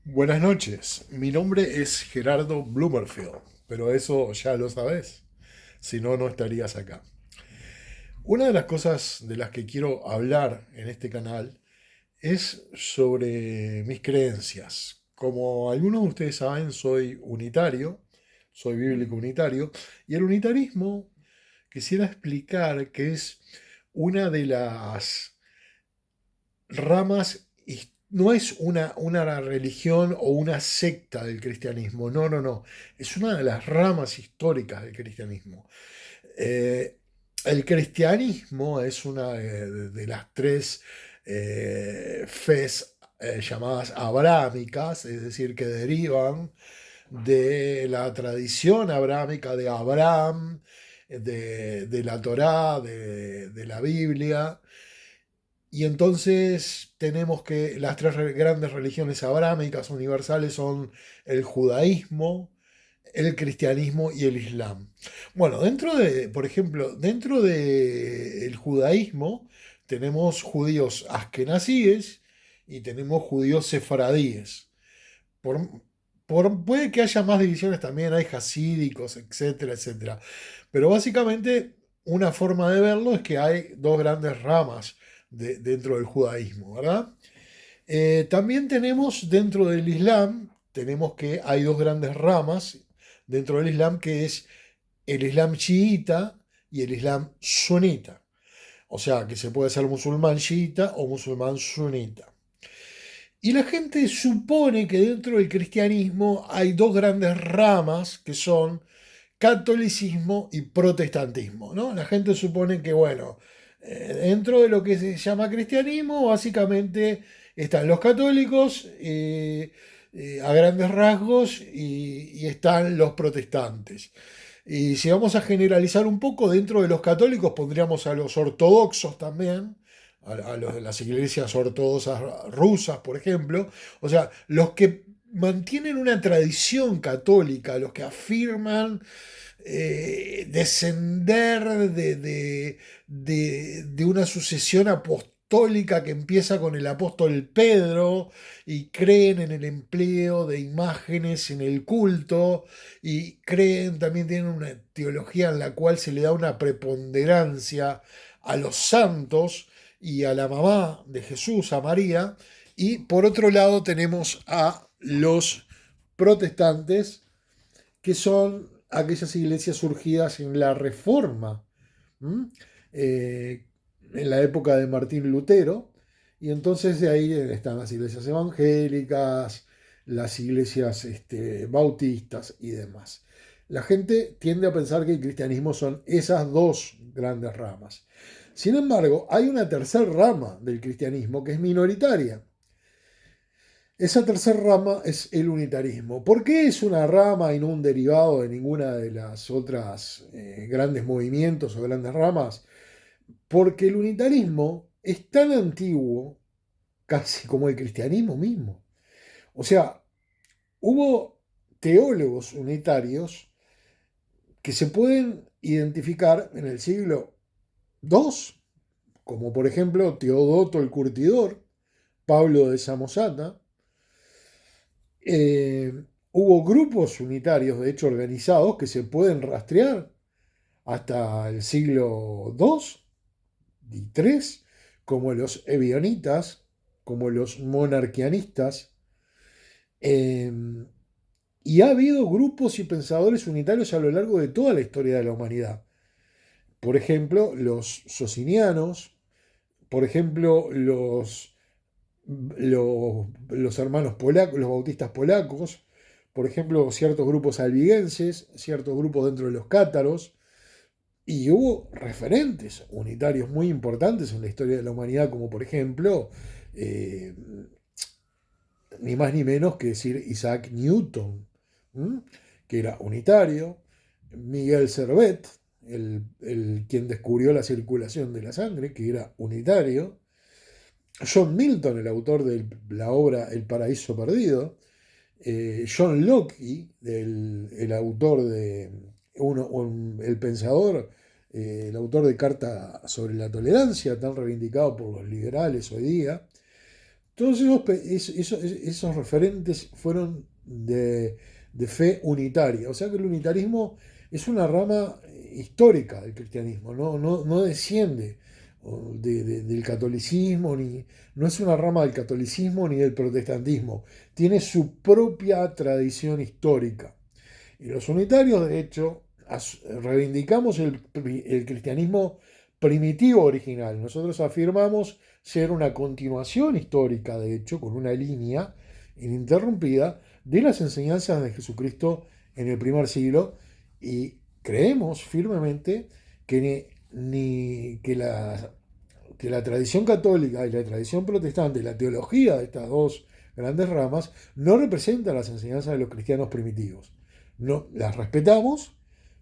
Buenas noches, mi nombre es Gerardo Blumerfield, pero eso ya lo sabes, si no, no estarías acá. Una de las cosas de las que quiero hablar en este canal es sobre mis creencias. Como algunos de ustedes saben, soy unitario, soy bíblico unitario, y el unitarismo quisiera explicar que es una de las ramas, no es una religión o una secta del cristianismo, no, no, no, es una de las ramas históricas del cristianismo. Eh, el cristianismo es una de las tres fes llamadas abrámicas, es decir, que derivan de la tradición abrámica de Abraham, de la Torá, de la Biblia, y entonces tenemos que las tres grandes religiones abrámicas universales son el judaísmo, el cristianismo y el islam. Bueno, por ejemplo, dentro del judaísmo tenemos judíos askenazíes y tenemos judíos sefaradíes. Por, puede que haya más divisiones también, hay hasídicos, etcétera, etcétera. Pero básicamente una forma de verlo es que hay dos grandes ramas dentro del judaísmo, ¿verdad? También tenemos dentro del Islam, tenemos que hay dos grandes ramas dentro del Islam, que es el Islam chiita y el Islam sunita. O sea, que se puede ser musulmán chiita o musulmán sunita. Y la gente supone que dentro del cristianismo hay dos grandes ramas que son catolicismo y protestantismo, ¿no? La gente supone que, bueno, dentro de lo que se llama cristianismo, básicamente están los católicos a grandes rasgos y están los protestantes. Y si vamos a generalizar un poco, dentro de los católicos pondríamos a los ortodoxos también, a los de las iglesias ortodoxas rusas, por ejemplo. O sea, los que mantienen una tradición católica, los que afirman descender de una sucesión apostólica que empieza con el apóstol Pedro y creen en el empleo de imágenes en el culto y creen, también tienen una teología en la cual se le da una preponderancia a los santos y a la mamá de Jesús, a María, y por otro lado tenemos a los protestantes, que son aquellas iglesias surgidas en la Reforma, eh, en la época de Martín Lutero, y entonces de ahí están las iglesias evangélicas, las iglesias bautistas y demás. La gente tiende a pensar que el cristianismo son esas dos grandes ramas. Sin embargo, hay una tercera rama del cristianismo que es minoritaria. Esa tercera rama es el unitarismo. ¿Por qué es una rama y no un derivado de ninguna de las otras grandes movimientos o grandes ramas? Porque el unitarismo es tan antiguo, casi como el cristianismo mismo. O sea, hubo teólogos unitarios que se pueden identificar en el siglo II, como por ejemplo Teodoto el Curtidor, Pablo de Samosata. Eh, Hubo grupos unitarios, de hecho, organizados que se pueden rastrear hasta el siglo II y III, como los ebionitas, como los monarquianistas. Eh, y ha habido grupos y pensadores unitarios a lo largo de toda la historia de la humanidad. Por ejemplo, los socinianos, por ejemplo, los hermanos polacos, los bautistas polacos, por ejemplo, ciertos grupos albigenses, ciertos grupos dentro de los cátaros, y hubo referentes unitarios muy importantes en la historia de la humanidad, como por ejemplo, eh, ni más ni menos que decir Isaac Newton, ¿m? Que era unitario, Miguel Servet, quien descubrió la circulación de la sangre, que era unitario, John Milton, el autor de la obra El Paraíso Perdido, John Locke, el autor de el pensador, el autor de Carta sobre la Tolerancia, tan reivindicado por los liberales hoy día. Todos esos referentes fueron de fe unitaria. O sea que el unitarismo es una rama histórica del cristianismo, no desciende del catolicismo, no es una rama del catolicismo ni del protestantismo. Tiene su propia tradición histórica. Y los unitarios, de hecho, reivindicamos el cristianismo primitivo original. Nosotros afirmamos ser una continuación histórica, de hecho, con una línea ininterrumpida de las enseñanzas de Jesucristo en el primer siglo, y creemos firmemente que la tradición católica y la tradición protestante, la teología de estas dos grandes ramas, no representan las enseñanzas de los cristianos primitivos. No, las respetamos,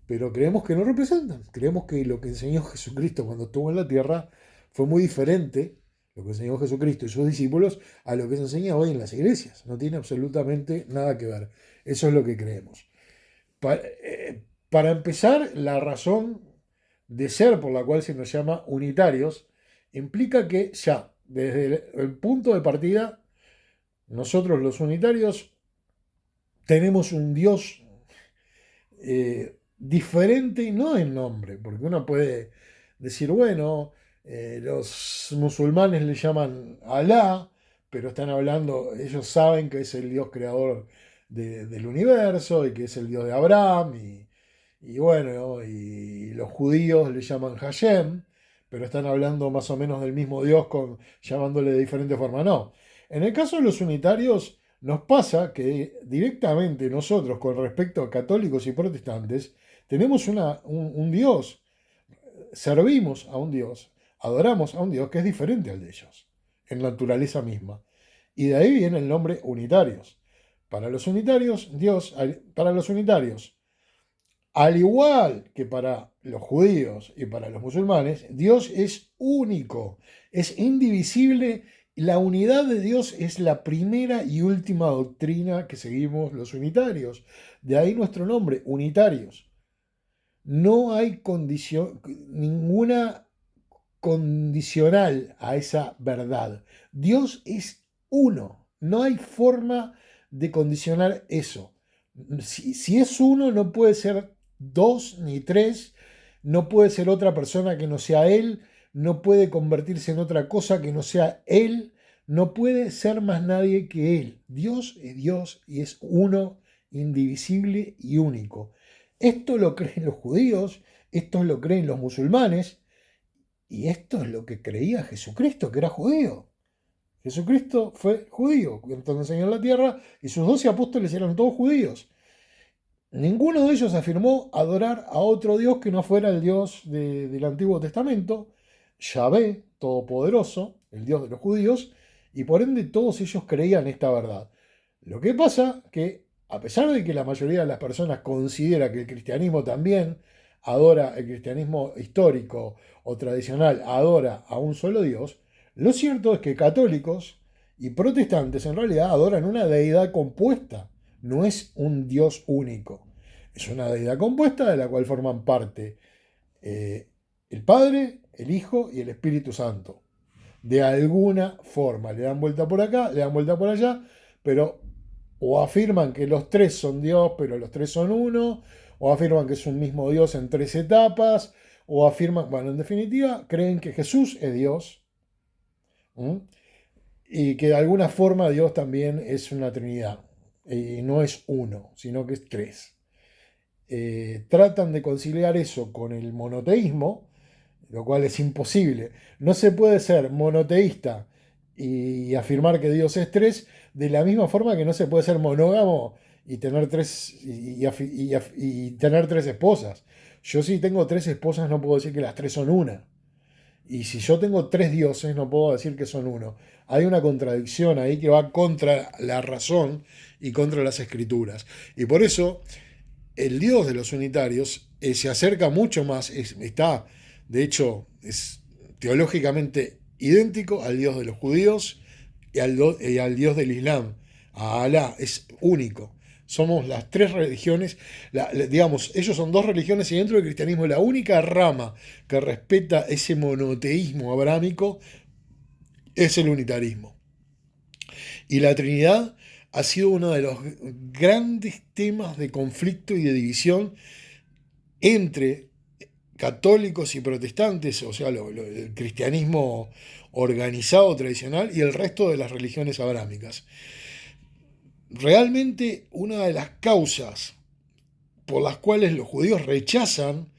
pero creemos que no representan. Creemos que lo que enseñó Jesucristo cuando estuvo en la tierra fue muy diferente, lo que enseñó Jesucristo y sus discípulos, a lo que se enseña hoy en las iglesias. No tiene absolutamente nada que ver. Eso es lo que creemos. Para empezar, la razón de ser por la cual se nos llama unitarios implica que ya, desde el punto de partida, nosotros los unitarios tenemos un Dios diferente, no en nombre, porque uno puede decir, bueno, los musulmanes le llaman Alá, pero están hablando, ellos saben que es el Dios creador del universo y que es el Dios de Abraham, y bueno, y los judíos le llaman Hashem, pero están hablando más o menos del mismo Dios llamándole de diferente forma. No. En el caso de los unitarios, nos pasa que directamente nosotros, con respecto a católicos y protestantes, tenemos un Dios, servimos a un Dios, adoramos a un Dios que es diferente al de ellos, en la naturaleza misma. Y de ahí viene el nombre unitarios. Para los unitarios, al igual que para los judíos y para los musulmanes, Dios es único, es indivisible. La unidad de Dios es la primera y última doctrina que seguimos los unitarios. De ahí nuestro nombre, unitarios. No hay ninguna condicional a esa verdad. Dios es uno. No hay forma de condicionar eso. Si es uno, no puede ser dos ni tres, no puede ser otra persona que no sea él, no puede convertirse en otra cosa que no sea él, no puede ser más nadie que él. Dios es Dios y es uno, indivisible y único. Esto lo creen los judíos, esto lo creen los musulmanes, y esto es lo que creía Jesucristo, que era judío. Jesucristo fue judío cuando enseñó en la tierra, y sus 12 apóstoles eran todos judíos. Ninguno de ellos afirmó adorar a otro Dios que no fuera el Dios del Antiguo Testamento, Yahvé, todopoderoso, el Dios de los judíos, y por ende todos ellos creían esta verdad. Lo que pasa que, a pesar de que la mayoría de las personas considera que el cristianismo también adora, el cristianismo histórico o tradicional adora a un solo Dios, lo cierto es que católicos y protestantes en realidad adoran una deidad compuesta. No es un Dios único. Es una deidad compuesta de la cual forman parte el Padre, el Hijo y el Espíritu Santo. De alguna forma. Le dan vuelta por acá, le dan vuelta por allá, pero o afirman que los tres son Dios, pero los tres son uno, o afirman que es un mismo Dios en tres etapas, o afirman, bueno, en definitiva, creen que Jesús es Dios, ¿m? Y que de alguna forma Dios también es una Trinidad. Y no es uno, sino que es tres. Tratan de conciliar eso con el monoteísmo, lo cual es imposible. No se puede ser monoteísta y afirmar que Dios es tres, de la misma forma que no se puede ser monógamo y tener tener tres esposas. Yo, si tengo tres esposas, no puedo decir que las tres son una. Y si yo tengo tres dioses, no puedo decir que son uno. Hay una contradicción ahí que va contra la razón y contra las escrituras. Y por eso el Dios de los unitarios se acerca mucho más, está, de hecho, es teológicamente idéntico al Dios de los judíos y al Dios del Islam, a Alá, es único. Somos las tres religiones, digamos, ellos son dos religiones y dentro del cristianismo la única rama que respeta ese monoteísmo abrámico es el unitarismo. Y la Trinidad ha sido uno de los grandes temas de conflicto y de división entre católicos y protestantes, o sea, el cristianismo organizado tradicional y el resto de las religiones abrámicas. Realmente una de las causas por las cuales los judíos rechazan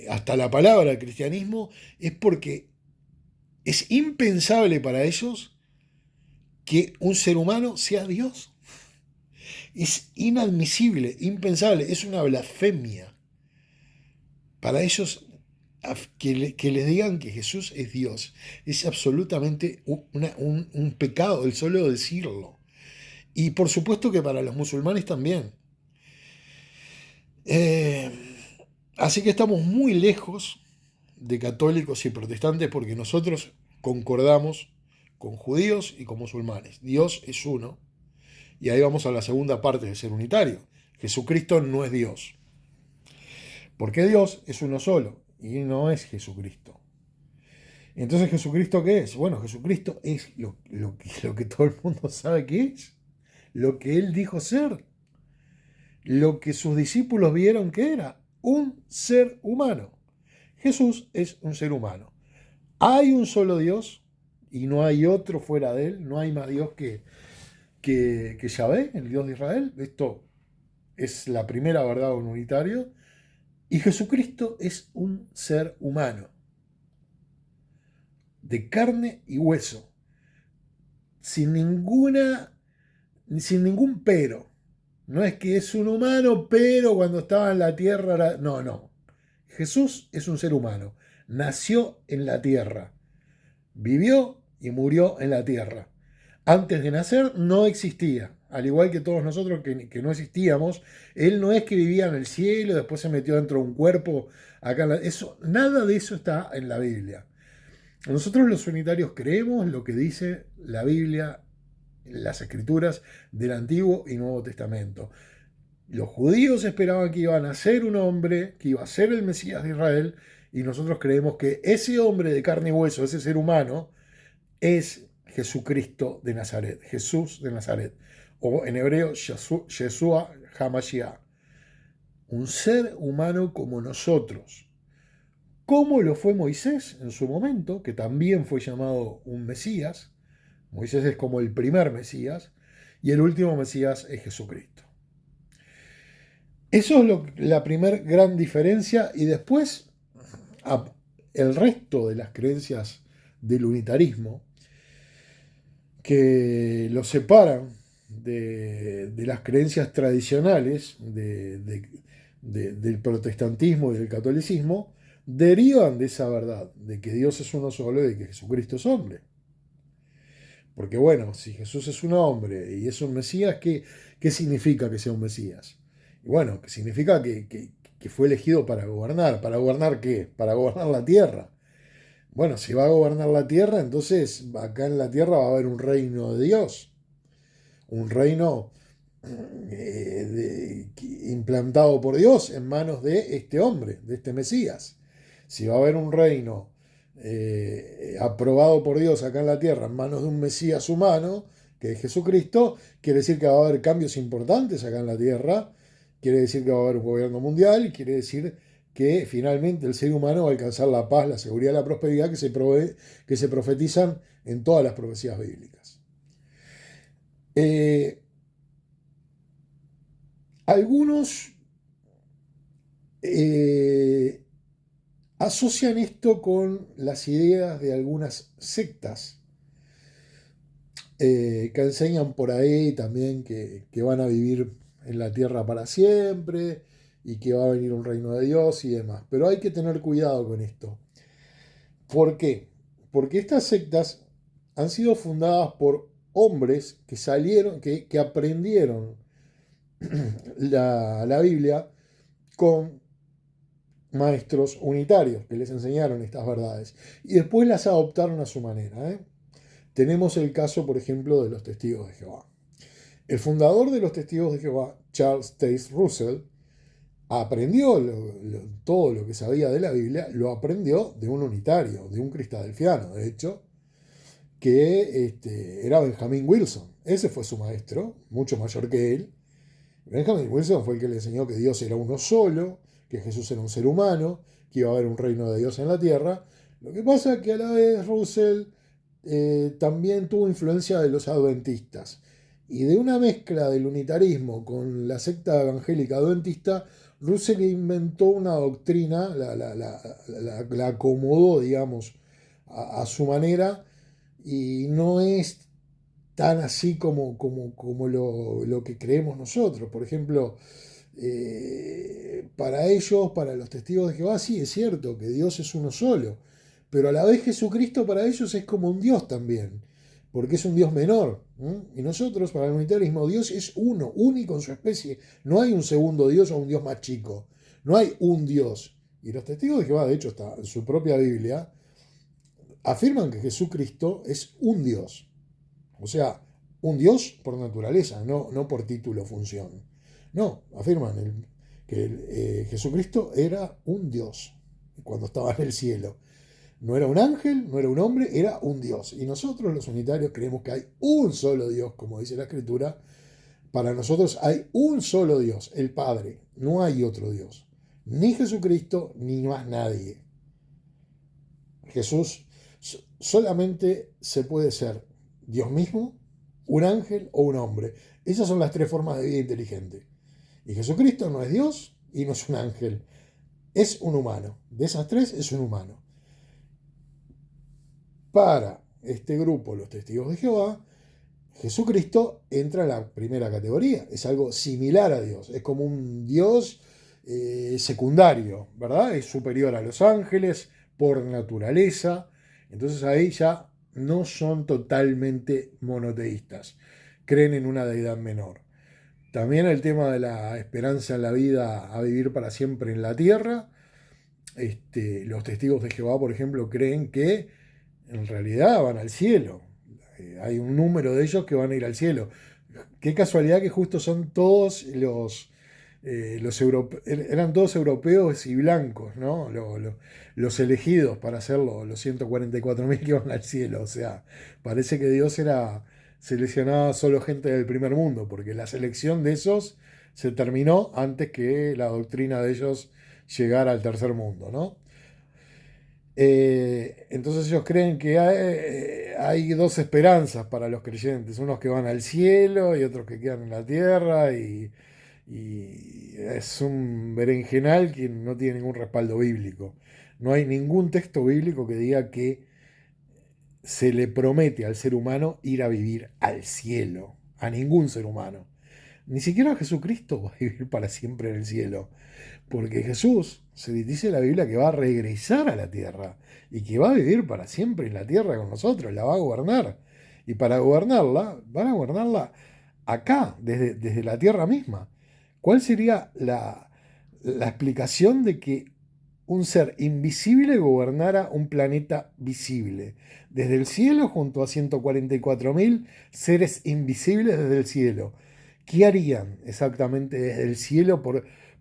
hasta la palabra cristianismo es porque es impensable para ellos que un ser humano sea Dios. Es inadmisible, impensable, es una blasfemia. Para ellos, que les digan que Jesús es Dios es absolutamente un pecado el solo decirlo. Y por supuesto que para los musulmanes también. Eh, Así que estamos muy lejos de católicos y protestantes porque nosotros concordamos con judíos y con musulmanes. Dios es uno. Y ahí vamos a la segunda parte de ser unitario. Jesucristo no es Dios. Porque Dios es uno solo y no es Jesucristo. Entonces, ¿Jesucristo qué es? Bueno, Jesucristo es lo que todo el mundo sabe que es. Lo que Él dijo ser. Lo que sus discípulos vieron que era. Un ser humano. Jesús es un ser humano. Hay un solo Dios y no hay otro fuera de Él. No hay más Dios que Yahvé, el Dios de Israel. Esto es la primera verdad en unitario. Y Jesucristo es un ser humano, de carne y hueso, sin sin ningún pero. No es que es un humano, pero cuando estaba en la tierra era... No, no. Jesús es un ser humano. Nació en la tierra. Vivió y murió en la tierra. Antes de nacer no existía. Al igual que todos nosotros que no existíamos. Él no es que vivía en el cielo, después se metió dentro de un cuerpo. Nada de eso está en la Biblia. Nosotros los unitarios creemos lo que dice la Biblia, las escrituras del Antiguo y Nuevo Testamento. Los judíos esperaban que iba a nacer un hombre, que iba a ser el Mesías de Israel, y nosotros creemos que ese hombre de carne y hueso, ese ser humano, es Jesucristo de Nazaret, Jesús de Nazaret, o en hebreo, Yeshua HaMashiach, un ser humano como nosotros. Como lo fue Moisés en su momento, que también fue llamado un Mesías. Moisés es como el primer Mesías, y el último Mesías es Jesucristo. Eso es la primera gran diferencia, y después el resto de las creencias del unitarismo que lo separan de las creencias tradicionales del protestantismo y del catolicismo, derivan de esa verdad, de que Dios es uno solo y de que Jesucristo es hombre. Porque bueno, si Jesús es un hombre y es un Mesías, ¿qué significa que sea un Mesías? Y bueno, que significa que fue elegido para gobernar. ¿Para gobernar qué? Para gobernar la tierra. Bueno, si va a gobernar la tierra, entonces acá en la tierra va a haber un reino de Dios. Un reino implantado por Dios en manos de este hombre, de este Mesías. Si va a haber un reino aprobado por Dios acá en la tierra en manos de un Mesías humano, que es Jesucristo, quiere decir que va a haber cambios importantes acá en la tierra, quiere decir que va a haber un gobierno mundial, quiere decir que finalmente el ser humano va a alcanzar la paz, la seguridad y la prosperidad que se profetizan en todas las profecías bíblicas. Algunos asocian esto con las ideas de algunas sectas que enseñan por ahí también que van a vivir en la tierra para siempre y que va a venir un reino de Dios y demás. Pero hay que tener cuidado con esto. ¿Por qué? Porque estas sectas han sido fundadas por hombres que salieron, que aprendieron la Biblia con maestros unitarios que les enseñaron estas verdades y después las adoptaron a su manera. Tenemos el caso, por ejemplo, de los testigos de Jehová. El fundador de los testigos de Jehová, Charles Taze Russell, aprendió todo lo que sabía de la Biblia, lo aprendió de un unitario, de un cristadelfiano, de hecho, que era Benjamin Wilson. Ese fue su maestro, mucho mayor que él. Benjamin Wilson fue el que le enseñó que Dios era uno solo, que Jesús era un ser humano, que iba a haber un reino de Dios en la tierra. Lo que pasa es que a la vez Russell también tuvo influencia de los adventistas. Y de una mezcla del unitarismo con la secta evangélica adventista, Russell inventó una doctrina, la acomodó, digamos, a su manera, y no es tan así como lo que creemos nosotros. Por ejemplo, para ellos, para los testigos de Jehová, sí es cierto que Dios es uno solo, pero a la vez Jesucristo para ellos es como un Dios también, porque es un Dios menor. Y nosotros, para el unitarismo, Dios es uno, único en su especie. No hay un segundo Dios o un Dios más chico. No hay un Dios. Y los testigos de Jehová, de hecho, está en su propia Biblia, afirman que Jesucristo es un Dios. O sea, un Dios por naturaleza, no por título o función. No, afirman que Jesucristo era un Dios cuando estaba en el cielo. No era un ángel, no era un hombre, era un Dios. Y nosotros los unitarios creemos que hay un solo Dios, como dice la Escritura. Para nosotros hay un solo Dios, el Padre. No hay otro Dios. Ni Jesucristo, ni más nadie. Jesús solamente se puede ser Dios mismo, un ángel o un hombre. Esas son las tres formas de vida inteligente. Y Jesucristo no es Dios y no es un ángel. Es un humano. De esas tres es un humano. Para este grupo, los testigos de Jehová, Jesucristo entra en la primera categoría. Es algo similar a Dios. Es como un Dios secundario, ¿verdad? Es superior a los ángeles por naturaleza. Entonces ahí ya no son totalmente monoteístas. Creen en una deidad menor. También el tema de la esperanza en la vida a vivir para siempre en la tierra. Los testigos de Jehová, por ejemplo, creen que en realidad van al cielo. Hay un número de ellos que van a ir al cielo. Qué casualidad que justo son todos eran todos europeos y blancos, ¿no? Los elegidos para hacerlo, los 144.000 que van al cielo. O sea, parece que Dios seleccionaba solo gente del primer mundo, porque la selección de esos se terminó antes que la doctrina de ellos llegara al tercer mundo, ¿no? Entonces ellos creen que hay dos esperanzas para los creyentes, unos que van al cielo y otros que quedan en la tierra, y es un berenjenal que no tiene ningún respaldo bíblico. No hay ningún texto bíblico que diga que se le promete al ser humano ir a vivir al cielo, a ningún ser humano. Ni siquiera Jesucristo va a vivir para siempre en el cielo. Porque Jesús, se dice en la Biblia que va a regresar a la tierra y que va a vivir para siempre en la tierra con nosotros, la va a gobernar. Y para gobernarla, van a gobernarla acá, desde la tierra misma. ¿Cuál sería la explicación de que un ser invisible gobernara un planeta visible? Desde el cielo, junto a 144.000 seres invisibles desde el cielo. ¿Qué harían exactamente desde el cielo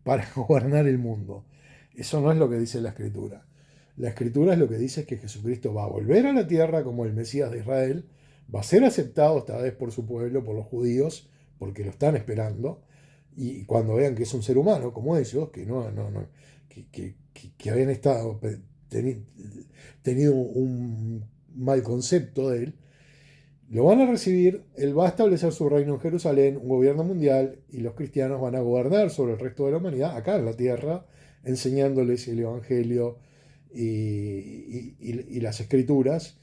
para gobernar el mundo? Eso no es lo que dice la Escritura. La Escritura es lo que dice es que Jesucristo va a volver a la tierra como el Mesías de Israel, va a ser aceptado esta vez por su pueblo, por los judíos, porque lo están esperando, y cuando vean que es un ser humano como ellos, que que habían tenido un mal concepto de él, lo van a recibir, él va a establecer su reino en Jerusalén, un gobierno mundial, y los cristianos van a gobernar sobre el resto de la humanidad, acá en la tierra, enseñándoles el Evangelio y las Escrituras.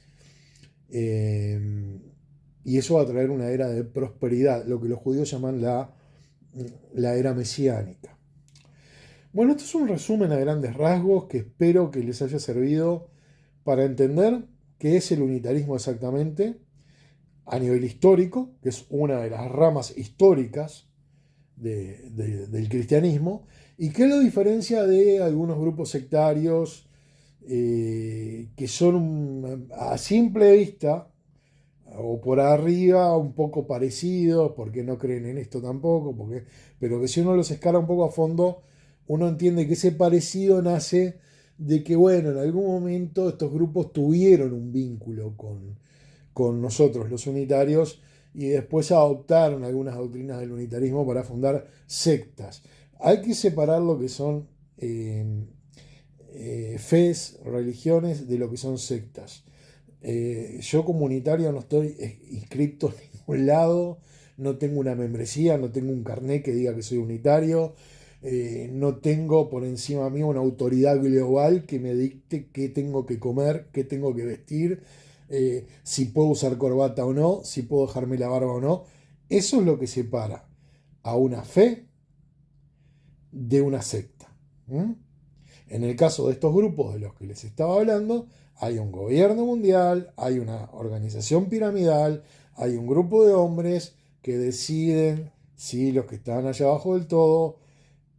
Y eso va a traer una era de prosperidad, lo que los judíos llaman la era mesiánica. Bueno, esto es un resumen a grandes rasgos que espero que les haya servido para entender qué es el unitarismo exactamente a nivel histórico, que es una de las ramas históricas del cristianismo, y qué lo diferencia de algunos grupos sectarios que son a simple vista o por arriba un poco parecidos, porque no creen en esto tampoco, pero que si uno los escala un poco a fondo, uno entiende que ese parecido nace de que, bueno, en algún momento estos grupos tuvieron un vínculo con nosotros los unitarios y después adoptaron algunas doctrinas del unitarismo para fundar sectas. Hay que separar lo que son fes, religiones, de lo que son sectas. Yo como unitario no estoy inscrito en ningún lado, no tengo una membresía, no tengo un carnet que diga que soy unitario, no tengo por encima mío una autoridad global que me dicte qué tengo que comer, qué tengo que vestir, si puedo usar corbata o no, si puedo dejarme la barba o no. Eso es lo que separa a una fe de una secta. ¿Mm? En el caso de estos grupos de los que les estaba hablando, hay un gobierno mundial, hay una organización piramidal, hay un grupo de hombres que deciden si los que están allá abajo del todo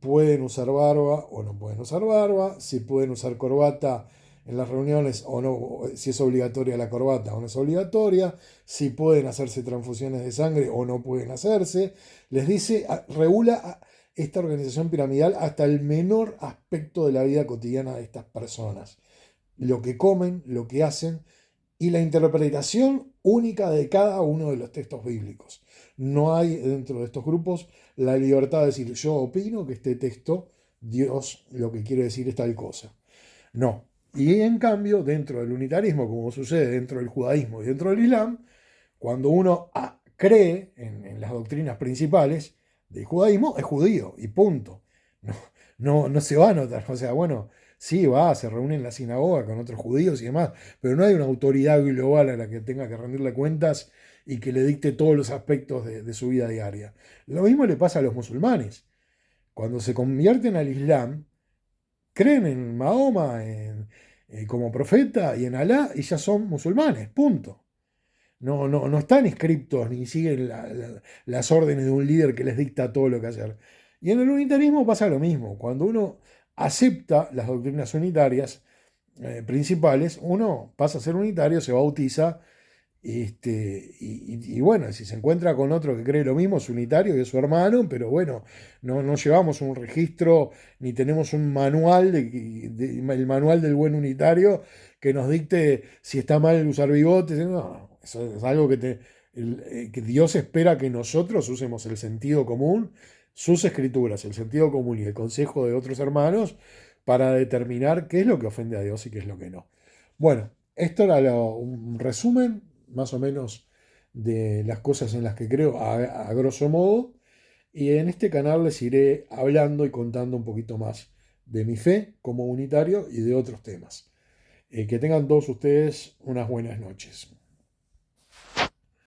pueden usar barba o no pueden usar barba, si pueden usar corbata en las reuniones o no, si es obligatoria la corbata o no es obligatoria, si pueden hacerse transfusiones de sangre o no pueden hacerse. Les dice, regula esta organización piramidal hasta el menor aspecto de la vida cotidiana de estas personas. Lo que comen, lo que hacen y la interpretación única de cada uno de los textos bíblicos. No hay dentro de estos grupos la libertad de decir yo opino que este texto, Dios lo que quiere decir es tal cosa. No. Y en cambio, dentro del unitarismo, como sucede dentro del judaísmo y dentro del islam, cuando uno cree en las doctrinas principales del judaísmo, es judío y punto. No, no se va a notar. O sea, bueno, sí, se reúne en la sinagoga con otros judíos y demás, pero no hay una autoridad global a la que tenga que rendirle cuentas y que le dicte todos los aspectos de su vida diaria. Lo mismo le pasa a los musulmanes. Cuando se convierten al Islam, creen en Mahoma como profeta y en Alá y ya son musulmanes, punto. No están inscriptos ni siguen las órdenes de un líder que les dicta todo lo que hacer. Y en el unitarismo pasa lo mismo. Cuando uno acepta las doctrinas unitarias principales, uno pasa a ser unitario, se bautiza, y bueno, si se encuentra con otro que cree lo mismo, es unitario y es su hermano, pero bueno, no llevamos un registro ni tenemos un manual, el manual del buen unitario que nos dicte si está mal usar bigotes. No, eso es algo que Dios espera que nosotros usemos el sentido común, sus escrituras, el sentido común y el consejo de otros hermanos para determinar qué es lo que ofende a Dios y qué es lo que no. Bueno, esto era un resumen más o menos de las cosas en las que creo a grosso modo, y en este canal les iré hablando y contando un poquito más de mi fe como unitario y de otros temas. Que tengan todos ustedes unas buenas noches.